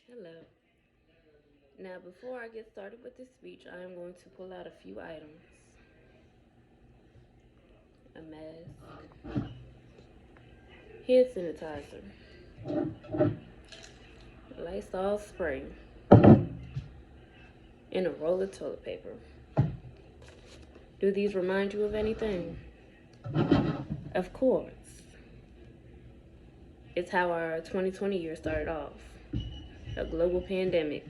Hello. Now, before I get started with this speech, I am going to pull out a few items: a mask, hand sanitizer, Lysol spray, and a roll of toilet paper. Do these remind you of anything? Of course. It's how our 2020 year started off: a global pandemic,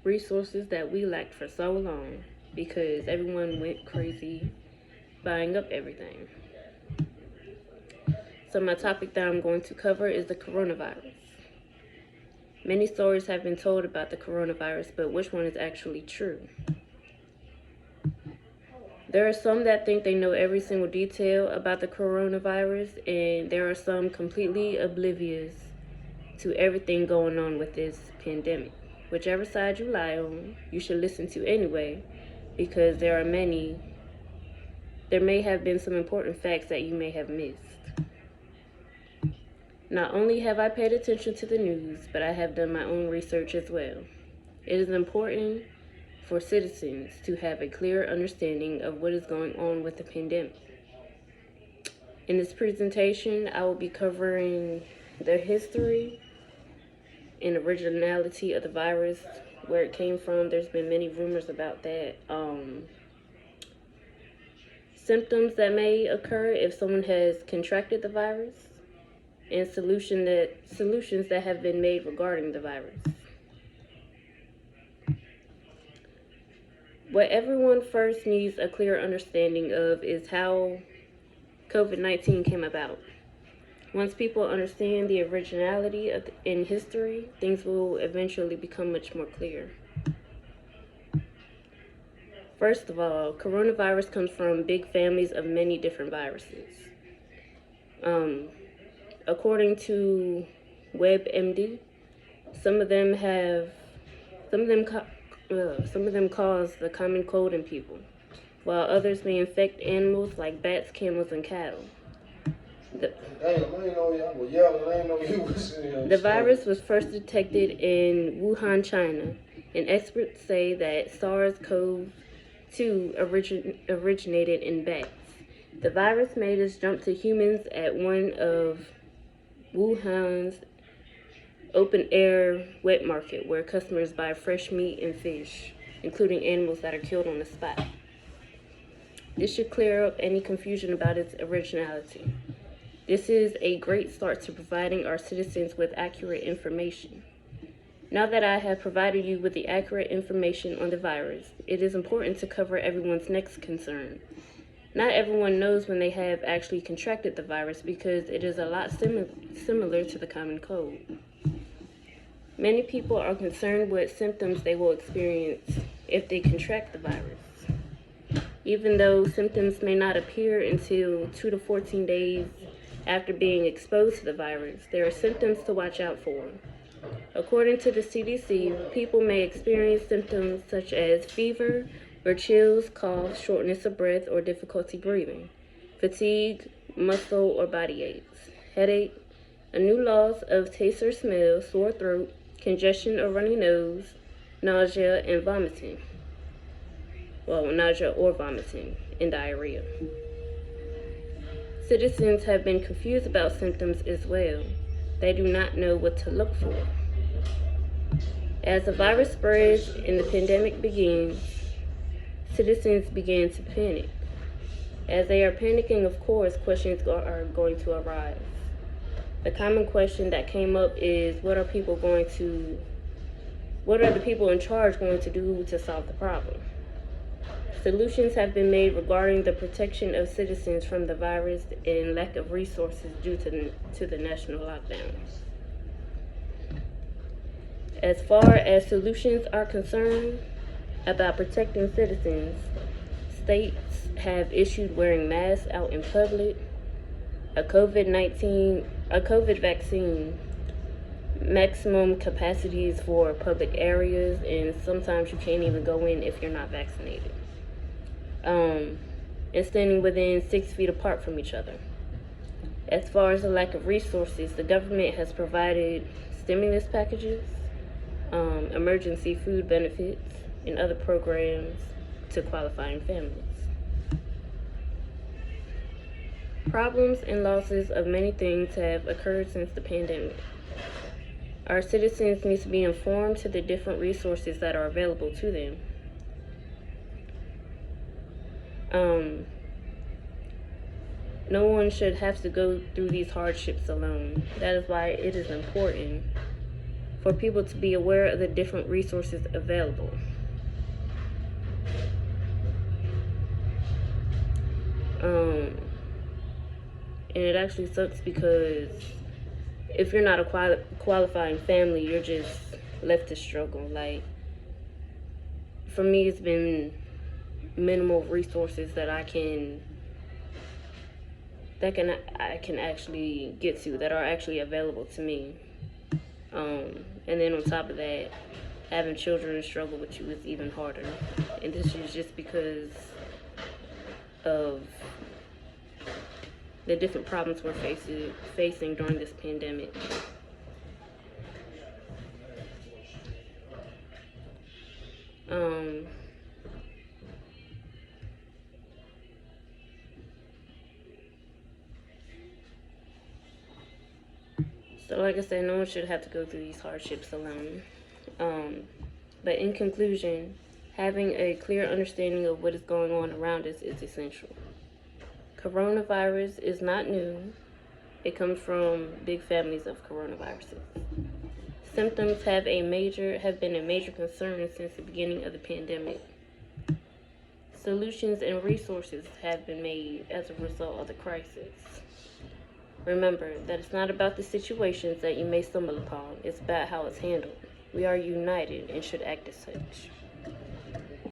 resources that we lacked for so long because everyone went crazy buying up everything. So, my topic that I'm going to cover is the coronavirus. Many stories have been told about the coronavirus, but which one is actually true? There are some that think they know every single detail about the coronavirus, and there are some completely oblivious to everything going on with this pandemic. Whichever side you lie on, you should listen to anyway, because there may have been some important facts that you may have missed. Not only have I paid attention to the news, but I have done my own research as well. It is important for citizens to have a clear understanding of what is going on with the pandemic. In this presentation, I will be covering the history and originality of the virus, where it came from. There's been many rumors about that. Symptoms that may occur if someone has contracted the virus, and solutions that have been made regarding the virus. What everyone first needs a clear understanding of is how COVID-19 came about. Once people understand the originality in history, things will eventually become much more clear. First of all, coronavirus comes from big families of many different viruses. According to WebMD, some of them cause the common cold in people, while others may infect animals like bats, camels, and cattle. The virus was first detected in Wuhan, China, and experts say that SARS-CoV-2 originated in bats. The virus made its jump to humans at one of Wuhan's open-air wet market, where customers buy fresh meat and fish, including animals that are killed on the spot. This should clear up any confusion about its originality. This is a great start to providing our citizens with accurate information. Now that I have provided you with the accurate information on the virus, it is important to cover everyone's next concern. Not everyone knows when they have actually contracted the virus because it is a lot similar to the common cold. Many people are concerned what symptoms they will experience if they contract the virus. Even though symptoms may not appear until 2 to 14 days after being exposed to the virus, there are symptoms to watch out for. According to the CDC, people may experience symptoms such as fever or chills, cough, shortness of breath, or difficulty breathing, fatigue, muscle or body aches, headache, a new loss of taste or smell, sore throat, congestion or runny nose, nausea and vomiting. Nausea or vomiting, and diarrhea. Citizens have been confused about symptoms as well. They do not know what to look for. As the virus spreads and the pandemic begins, citizens began to panic. As they are panicking, of course, questions are going to arise. The common question that came up is, what are the people in charge going to do to solve the problem? Solutions have been made regarding the protection of citizens from the virus and lack of resources due to the national lockdowns. As far as solutions are concerned about protecting citizens, states have issued wearing masks out in public, a COVID vaccine, maximum capacities for public areas, and sometimes you can't even go in if you're not vaccinated. And standing within 6 feet apart from each other. As far as the lack of resources, the government has provided stimulus packages, emergency food benefits, and other programs to qualifying families. Problems and losses of many things have occurred since the pandemic. Our citizens need to be informed to the different resources that are available to them. No one should have to go through these hardships alone. That is why it is important for people to be aware of the different resources available. And it actually sucks because if you're not a qualifying family, you're just left to struggle. Like, for me, it's been minimal resources that I can actually get to, that are actually available to me. And then on top of that, having children struggle with you is even harder. And this is just because of the different problems we're facing during this pandemic. So like I said, no one should have to go through these hardships alone. But in conclusion, having a clear understanding of what is going on around us is essential. Coronavirus is not new. It comes from big families of coronaviruses. Symptoms have been a major concern since the beginning of the pandemic. Solutions and resources have been made as a result of the crisis. Remember that it's not about the situations that you may stumble upon, it's about how it's handled. We are united and should act as such.